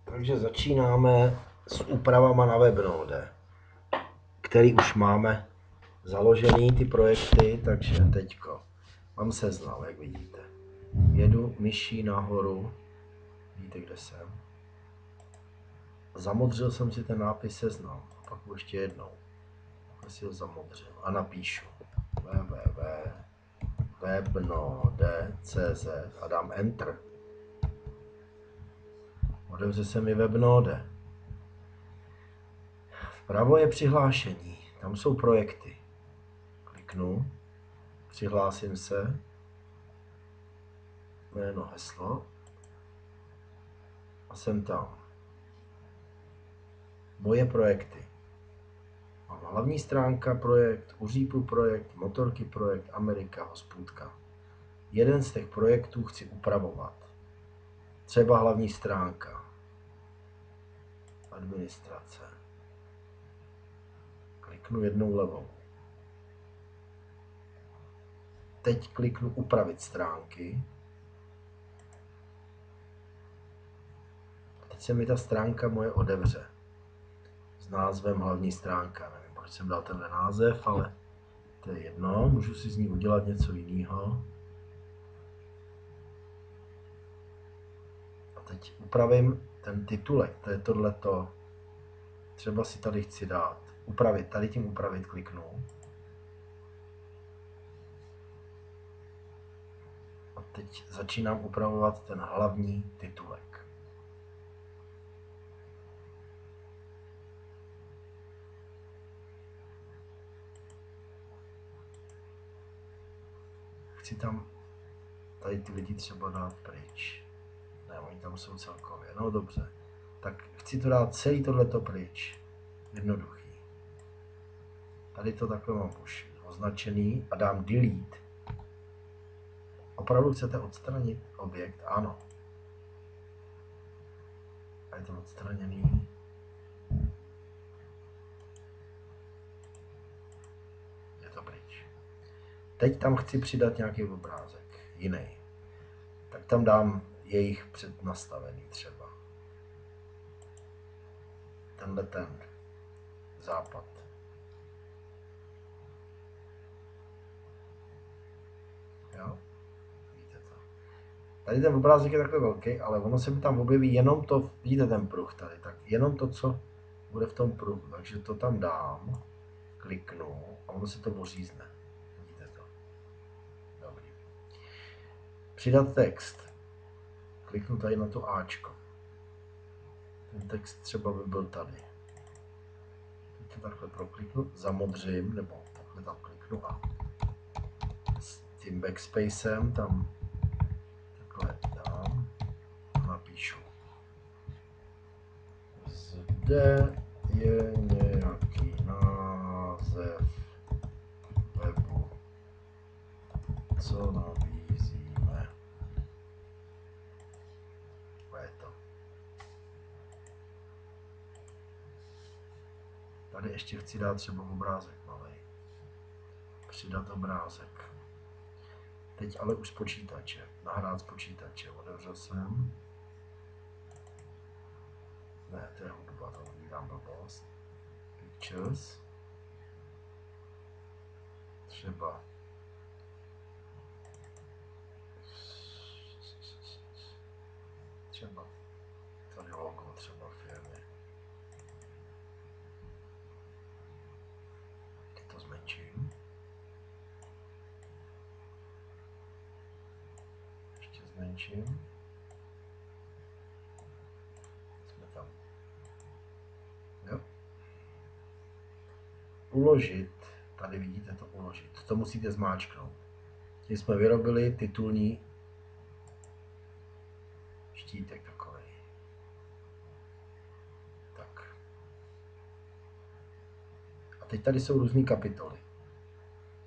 Takže začínáme s úpravama na Webnode, který už máme založený ty projekty, takže teďko mám seznam, jak vidíte. Jedu myší nahoru, vidíte, kde jsem. Zamodřil jsem si ten nápis seznam, a pak ještě jednou. Takhle si ho zamodřil a napíšu www.webnode.cz a dám Enter. Otevře se mi Webnode. Vpravo je přihlášení, tam jsou projekty. Kliknu, přihlásím se, jméno, heslo a jsem tam. Moje projekty. Mám hlavní stránka projekt, u Řípu projekt, motorky projekt, Amerika, hospůdka. Jeden z těch projektů chci upravovat. Třeba hlavní stránka. Administrace. Kliknu jednou levou. Teď kliknu upravit stránky. Teď se mi ta stránka moje otevře. S názvem hlavní stránka. Nevím, proč jsem dal tenhle název, ale to je jedno. Můžu si z ní udělat něco jiného. A teď upravím ten titulek. To je tohleto. Třeba si tady chci dát. Upravit. Tady tím upravit kliknu. A teď začínám upravovat ten hlavní titulek. Chci tam tady ty lidi třeba dát pryč. Ne, oni tam jsou celkově. No dobře. Tak chci to dát celý tohleto pryč. Jednoduchý. Tady to takhle mám už označený a dám delete. Opravdu chcete odstranit objekt? Ano. A je to odstraněný. Je to pryč. Teď tam chci přidat nějaký obrázek. Jiný. Tak tam dám jejich přednastavený třeba. Tenhle ten. Západ. Jo? Vidíte to. Tady ten obrázek je takhle velký, ale ono se mi tam objeví jenom to, vidíte ten pruh tady, tak jenom to, co bude v tom pruhu. Takže to tam dám, kliknu a ono se to ořízne. Vidíte to. Dobrý. Přidat text. Kliknu tady na to Ačko. Ten text třeba by byl tady. Teď to takhle prokliknu, zamodřím, nebo takhle tam kliknu a s tím backspacem tam takhle dám a napíšu. Zde je nějaký název webu, co nabízíme. Je to. Tady ještě chci dát třeba obrázek malý. Přidat obrázek. Teď ale už z počítače. Nahrát z počítače. Otevřel jsem. Ne, to je hudba, to vydám blbost. Pictures. Třeba tady logo třeba firmy. Teď to zmenším. Ještě zmenším. Jsme tam. Jo. Uložit. Tady vidíte to uložit. To musíte zmáčknout. Tím jsme vyrobili titulní štítek takový. Tak. A teď tady jsou různé kapitoly.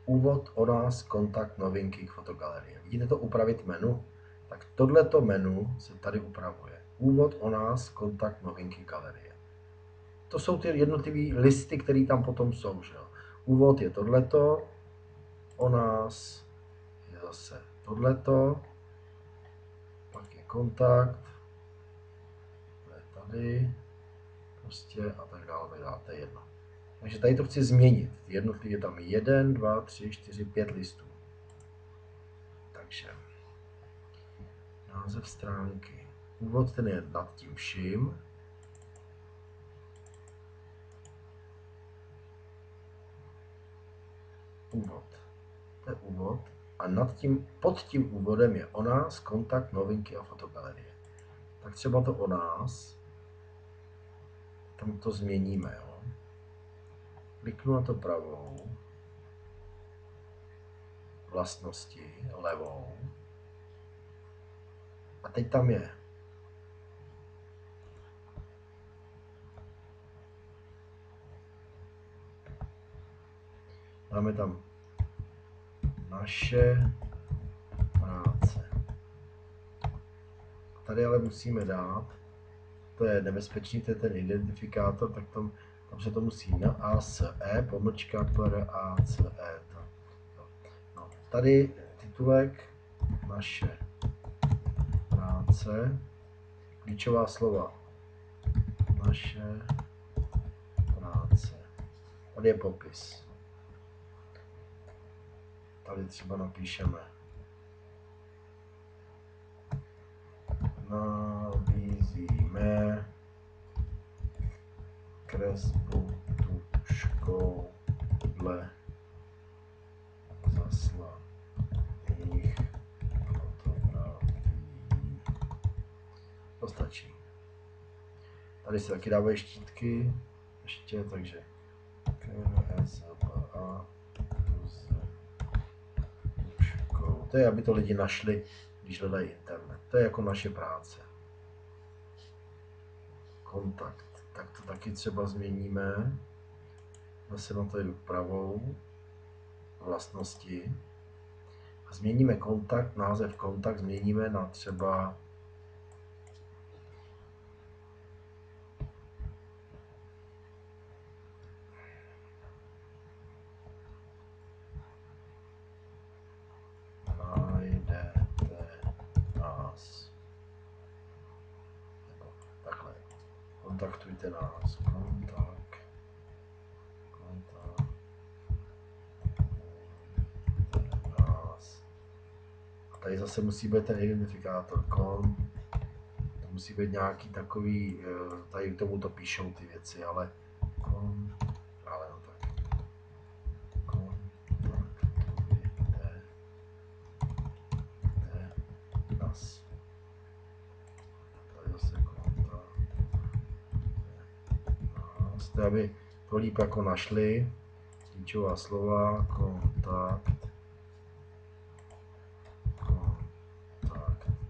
Úvod, o nás, kontakt, novinky, fotogalerie. Vidíte to upravit menu? Tak tohleto menu se tady upravuje. Úvod, o nás, kontakt, novinky, galerie. To jsou ty jednotlivé listy, které tam potom jsou. Že? Úvod je tohleto, o nás je zase tohleto, pak je kontakt, to je tady, prostě a tak dále, to je jedno. Takže tady to chci změnit. Jednotlivě tam 1, 2, 3, 4, 5 listů. Takže název stránky. Úvod ten je nad tím vším. Úvod. To je úvod. A pod tím úvodem je o nás, kontakt, novinky a fotogalerie. Tak třeba to o nás. Tam to změníme. Jo. Kliknu na to pravou. Vlastnosti levou. A teď tam je. Dáme tam naše práce. Tady ale musíme dát, to je nebezpečný, to je ten identifikátor, tak tam se to musí na ACE, pomlčka per ACE. No, tady titulek naše práce, klíčová slova naše práce. Tady je popis. Tady třeba napíšeme nabízíme kresbu tužkou dle zaslaných fotografií. To stačí. Tady se taky dávají štítky, ještě, takže KSBA tužkou. To je, aby to lidi našli, když hledají internet. To je jako naše práce. Kontakt. Tak to taky třeba změníme. Zase na to jdu pravou. Vlastnosti. A změníme kontakt, název kontakt změníme na třeba najdete nás. Nebo takhle. Kontaktujte nás. Tady zase musí být ten identifikátor to musí být nějaký takový, tady k tomu to píšou ty věci, ale ale no tak. Kontaktujte nás. Tady zase nás, to aby to líp jako našli, klíčová slova, kontakt.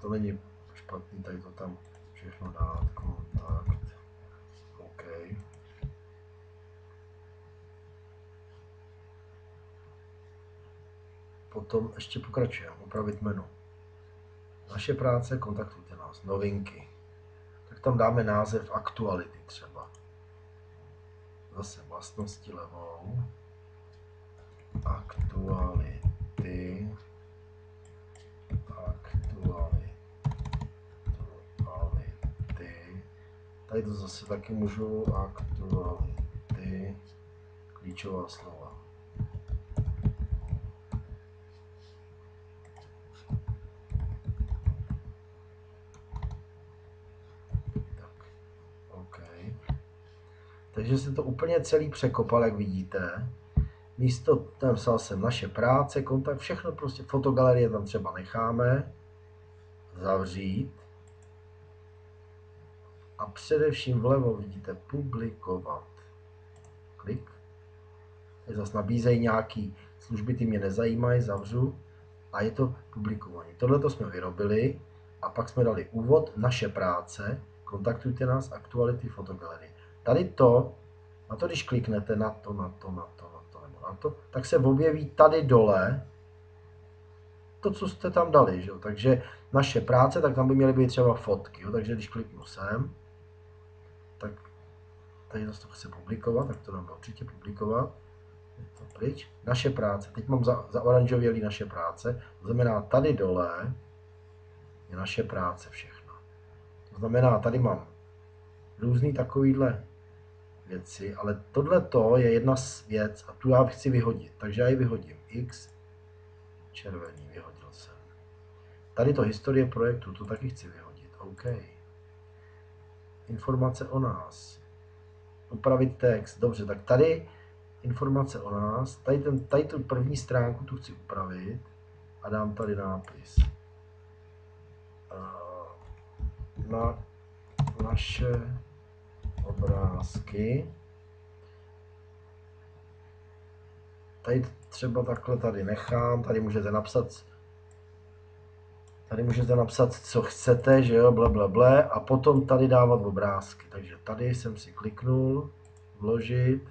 To není špatný, tady to tam všechno dát, kontakt, OK. Potom ještě pokračujeme, upravit menu. Naše práce, kontaktujte nás, novinky. Tak tam dáme název aktuality třeba. Zase vlastnosti levou. Aktuality. Tady to zase taky můžu aktuality, klíčová slova. Tak, OK. Takže se to úplně celý překopal, jak vidíte. Místo, tam psal jsem naše práce, kontakt, všechno prostě, fotogalerie tam třeba necháme, zavřít. A především vlevo vidíte publikovat. Klik. Teď zase nabízejí nějaký služby, ty mě nezajímají, zavřu. A je to publikování. Tohle to jsme vyrobili a pak jsme dali úvod, naše práce, kontaktujte nás, aktuality, fotogalerie. Tady to, na to když kliknete na to, tak se objeví tady dole to, co jste tam dali. Že? Takže naše práce, tak tam by měly být třeba fotky. Jo? Takže když kliknu sem, tak tady to chce publikovat, tak to dám určitě publikovat. Je to pryč. Naše práce. Teď mám zaoranžovělý naše práce. To znamená, tady dole je naše práce všechno. To znamená, tady mám různý takovýhle věci, ale tohle to je jedna věc a tu já chci vyhodit, takže já ji vyhodím. X, červený, vyhodil jsem. Tady to historie projektu, to taky chci vyhodit, OK. Informace o nás. Upravit text, dobře, tak tady informace o nás, tady tu první stránku tu chci upravit a dám tady nápis. Na naše obrázky. Tady třeba takhle tady nechám, tady můžete napsat, co chcete, že jo, blablabla, a potom tady dávat obrázky. Takže tady jsem si kliknul, vložit,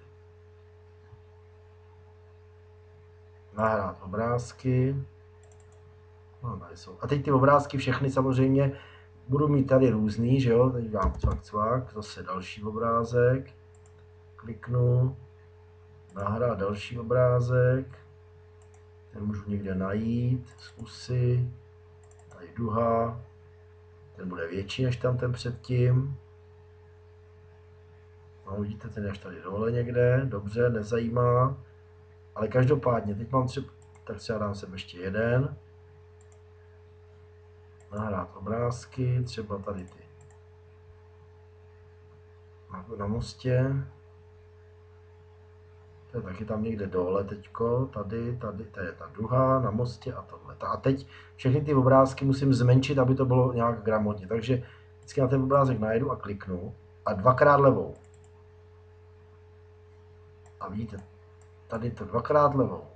nahrát obrázky. No, tady jsou. A teď ty obrázky všechny samozřejmě budu mít tady různý, že jo, teď dám cvak, zase další obrázek, kliknu, nahrát další obrázek, ten můžu někde najít, zkusy, tady duha, ten bude větší než tam ten předtím. No, vidíte, ten je až tady dole někde, dobře, nezajímá, ale každopádně, teď mám třeba dám sem ještě jeden, nahrát obrázky, třeba tady ty na mostě, to je taky tam někde dole teďko, tady, to je ta duha na mostě a tohle. A teď všechny ty obrázky musím zmenšit, aby to bylo nějak gramotně, takže vždycky na ten obrázek najdu a kliknu a dvakrát levou. A vidíte, tady to dvakrát levou.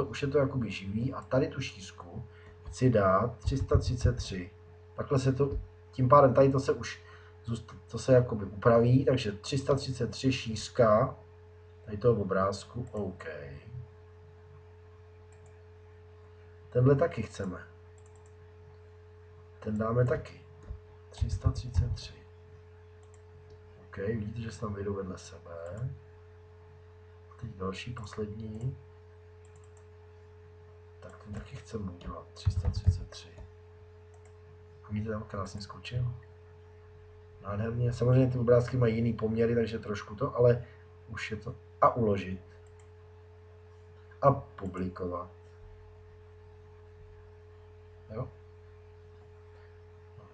Už je to jakoby živý a tady tu šířku chci dát 333. Takhle se to, tím pádem tady to se jakoby upraví, takže 333 šířka tady toho obrázku, OK. Tenhle taky chceme. Ten dáme taky. 333. OK, vidíte, že se tam vyjdou vedle sebe. Teď další, poslední. Tak ten taky chceme udělat. 333. Vidíte, tam krásně skočil. Nádherně. Samozřejmě ty obrázky mají jiný poměry, takže trošku to, ale už je to. A uložit. A publikovat. Jo?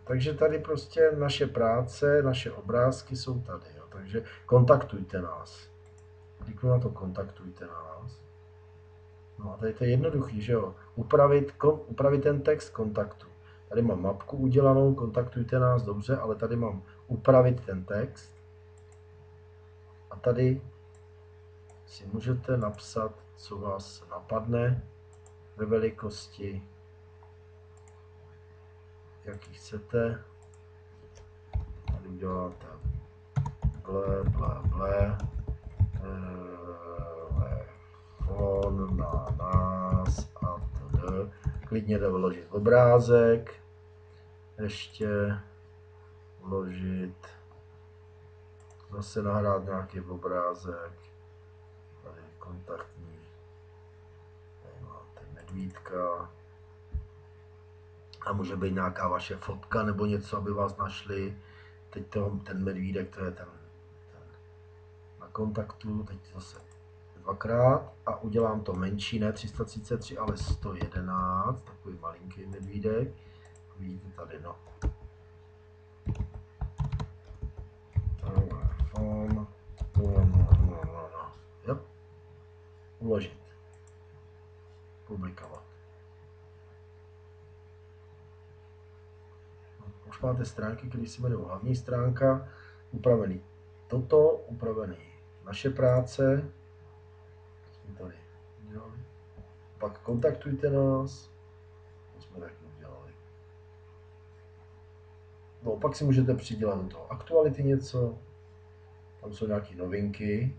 Takže tady prostě naše práce, naše obrázky jsou tady. Jo? Takže kontaktujte nás. Kliknu na to, kontaktujte nás. No a tady to je jednoduchý, že jo? Upravit ten text kontaktu. Tady mám mapku udělanou, kontaktujte nás, dobře, ale tady mám upravit ten text. A tady si můžete napsat, co vás napadne ve velikosti, jaký chcete. Tady uděláte telefon na nás a td. Klidně jde vložit obrázek, ještě vložit, zase nahrát nějaký obrázek, tady kontaktní, tady máte medvídka a může být nějaká vaše fotka nebo něco, aby vás našli. Teď ten medvídek, to je ten na kontaktu, teď zase dvakrát a udělám to menší, ne 333, ale 111, takový malinký medvídek. Vidíte tady, no. Telefon, no. Jo. Uložit. Publikovat. Už máte stránky, které se jmenují hlavní stránka, upravený toto, upravený naše práce, tady udělali. Pak kontaktujte nás, to jsme taky udělali. No, pak si můžete přidělat do toho aktuality něco, tam jsou nějaké novinky,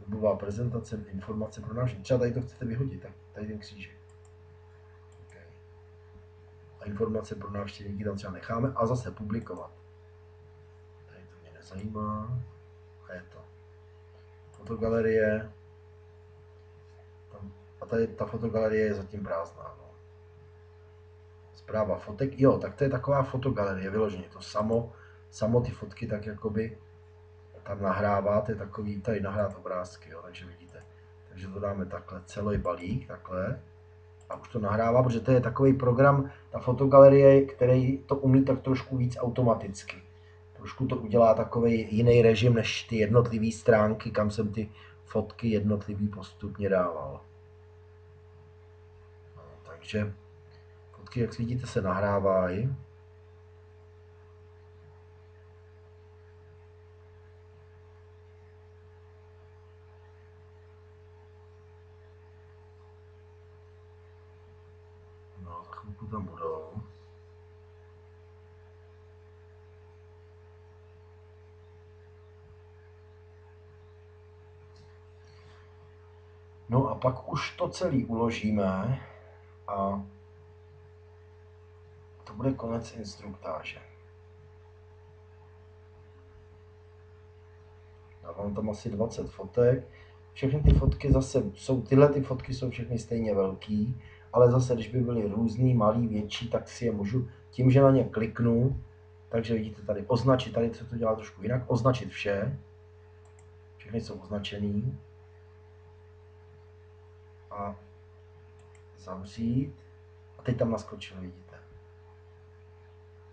webová prezentace, informace pro návštěvníky. Třeba tady to chcete vyhodit, tak tady ten křížek. Okay. A informace pro návštěvníky tam třeba necháme a zase publikovat. Tady to mě nezajímá. A je to fotogalerie. A tady ta fotogalerie je zatím prázdná. No. Zpráva fotek. Jo, tak to je taková fotogalerie, vyloženě to samo. samo ty fotky tak jakoby tam nahráváte, takový tady nahrát obrázky, jo, takže vidíte. Takže to dáme takhle, celý balík, takhle. A už to nahrává, protože to je takový program, ta fotogalerie, který to umí tak trošku víc automaticky. Trošku to udělá takový jiný režim než ty jednotlivé stránky, kam jsem ty fotky jednotlivý postupně dával. No, takže fotky, jak vidíte, se nahrávají. No, za chvilku tam budou. No a pak už to celé uložíme a to bude konec instruktáže. Dávám tam asi 20 fotek. Všechny ty fotky zase jsou, tyhle ty fotky jsou všechny stejně velký, ale zase, když by byly různý, malý, větší, tak si je můžu tím, že na ně kliknu, takže vidíte tady označit, tady se to dělá trošku jinak, označit vše. Všechny jsou označený. A zavřít. A teď tam naskočil, vidíte.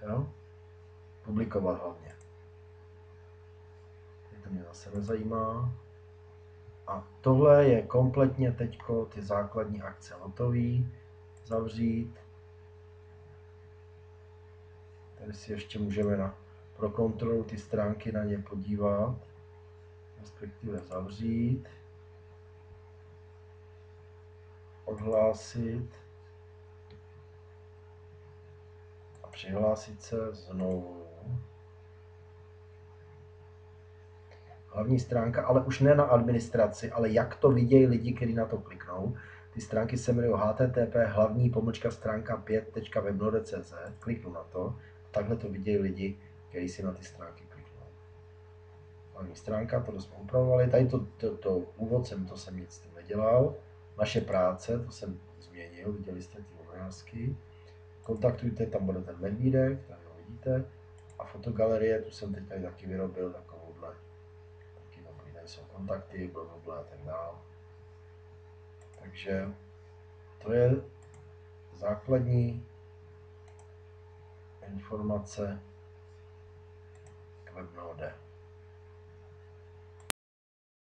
Jo? Publikovat hlavně. Teď to mě zase nezajímá. A tohle je kompletně teďko ty základní akce hotový. Zavřít. Tady si ještě můžeme pro kontrolu ty stránky na ně podívat. Respektive zavřít. Odhlásit. A přihlásit se znovu. Hlavní stránka, ale už ne na administraci, ale jak to vidějí lidi, kteří na to kliknou. Ty stránky se jmenují http://stránka 5.webnode.cz. Kliknu na to. Takhle to vidějí lidi, kteří si na ty stránky kliknou. Hlavní stránka, to jsme upravovali. Tady to úvod to jsem nic s tím nedělal. Naše práce, to jsem změnil, viděli jste ty obrázky. Kontaktujte, tam bude ten medvídek, tady ho vidíte. A fotogalerie, tu jsem teď tady taky vyrobil takovouhle. Tady jsou kontakty, blablabla a tak dále. Takže to je základní informace k webnode.